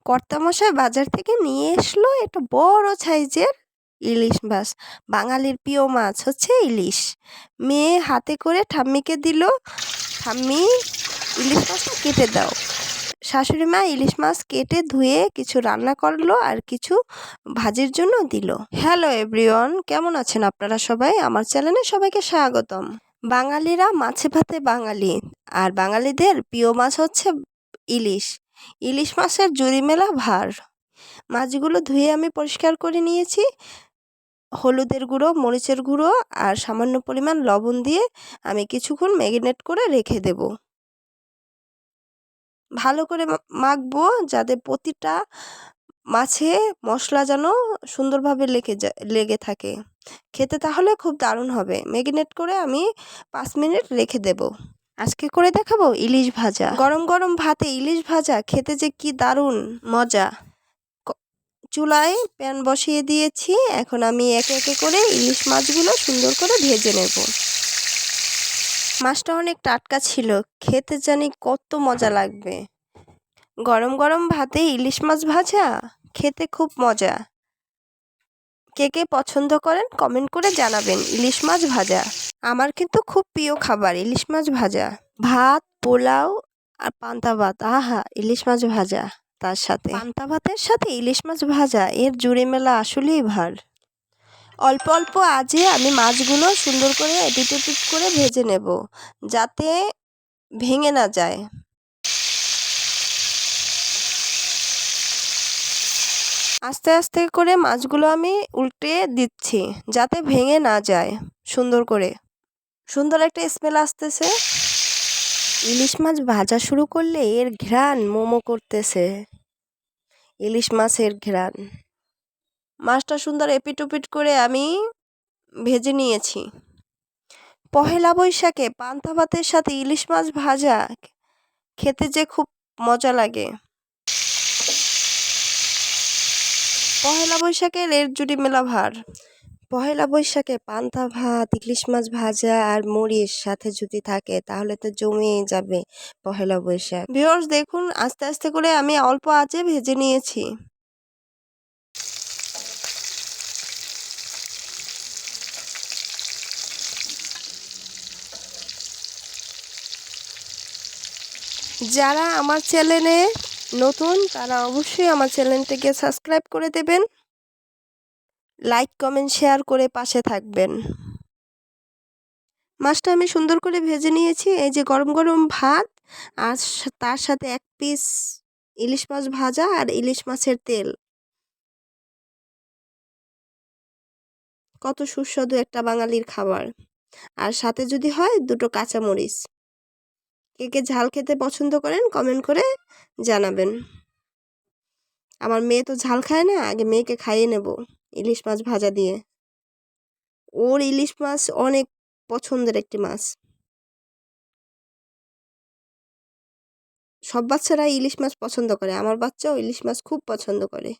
কর্তামশাই বাজার থেকে নিয়ে এসলো একটা বড় সাইজের ইলিশ মাছ। বাঙালির প্রিয় মাছ হচ্ছে ইলিশ। মেয়ে হাতে করে ঠাম্মিকে দিল, ঠাম্মি ইলিশ মাছটা কেটে দাও। শাশুড়ি মা ইলিশ মাছ কেটে ধুয়ে কিছু রান্না করলো আর কিছু ভাজির জন্য দিল। হ্যালো এভরিওয়ান, কেমন আছেন আপনারা সবাই? আমার চ্যানেলে সবাইকে স্বাগতম। বাঙালিরা মাছে ভাতে বাঙালি, আর বাঙালিদের প্রিয় মাছ হচ্ছে ইলিশ। ইলিশ মাছের জুড়ি মেলা ভার। মাছগুলো ধুয়ে আমি পরিষ্কার করে নিয়েছি। হলুদের গুঁড়ো, মরিচের গুঁড়ো আর সামান্য পরিমাণ লবণ দিয়ে আমি কিছুক্ষণ ম্যারিনেট করে রেখে দেব। ভালো করে মাখবো যাতে প্রতিটা মাছে মশলা যেন সুন্দরভাবে লেগে থাকে। খেতে তাহলে খুব দারুণ হবে। ম্যারিনেট করে আমি 5 মিনিট রেখে দেব। আজকে করে দেখাবো ইলিশ ভাজা। গরম গরম ভাতে ইলিশ ভাজা খেতে যে কি দারুণ মজা। চুলায় প্যান বসিয়ে দিয়েছি। এখন আমি একে একে করে ইলিশ মাছগুলো সুন্দর করে ভেজে নেব। মাছটা অনেক টাটকা ছিল, খেতে জানি কত মজা লাগবে। গরম গরম ভাতে ইলিশ মাছ ভাজা খেতে খুব মজা। কে কে পছন্দ করেন কমেন্ট করে জানাবেন। ইলিশ মাছ ভাজা আমার কিন্তু খুব প্রিয় খাবার, ইলিশ মাছ ভাজা। ভাত, পোলাও আর পান্তা ভাত, আহা ইলিশ মাছ ভাজা, তার সাথে পান্তা ভাতের সাথে ইলিশ মাছ ভাজা, এর জুড়ি মেলা আসলেই ভার। অল্প অল্প আজে আমি মাছগুলো সুন্দর করে এপিট ওপিট করে ভেজে নেব যাতে ভেঙে না যায়। আস্তে আস্তে করে মাছগুলো আমি উল্টে দিচ্ছি যাতে ভেঙে না যায়। সুন্দর একটা স্মেল আসতেছে। ইলিশ মাছ ভাজা শুরু করলে এর ঘ্রাণ মোমো করতেছে। ইলিশ মাছের ঘ্রাণ। মাছটা সুন্দর এপিট ওপিট করে আমি ভেজে নিয়েছি। পহেলা বৈশাখে পান্তা ভাতের সাথে ইলিশ মাছ ভাজা খেতে যে খুব মজা লাগে। পহেলা বৈশাখের এর জুড়ি মেলা ভার। পহেলা বৈশাখে পান্তা ভাত, ইলিশ মাছ ভাজা আর মুড়ির সাথে যদি থাকে তাহলে তো জমেই যাবে পহেলা বৈশাখ। ভিউয়ার্স দেখুন, আস্তে আস্তে করে আমি অল্প আঁচে ভেজে নিয়েছি। যারা আমার চ্যানেলে নতুন তারা অবশ্যই আমার চ্যানেলটিকে সাবস্ক্রাইব করে দেবেন, লাইক কমেন্ট শেয়ার করে পাশে থাকবেন। মাছটা আমি সুন্দর করে ভেজে নিয়েছি। এই যে গরম গরম ভাত আর তার সাথে 1 পিস ইলিশ মাছ ভাজা আর ইলিশ মাছের তেল, কত সুস্বাদু একটা বাঙালির খাবার। আর সাথে যদি হয় 2টো কাঁচামরিচ। কে কে ঝাল খেতে পছন্দ করেন কমেন্ট করে জানাবেন। আমার মেয়ে তো ঝাল খায় না, আগে মেয়েকে খাইয়ে নেব ইলিশ মাছ ভাজা দিয়ে। ওর ইলিশ মাছ অনেক পছন্দের একটি মাছ। সব বাচ্চারা ইলিশ মাছ পছন্দ করে, আমার বাচ্চাও ইলিশ মাছ খুব পছন্দ করে।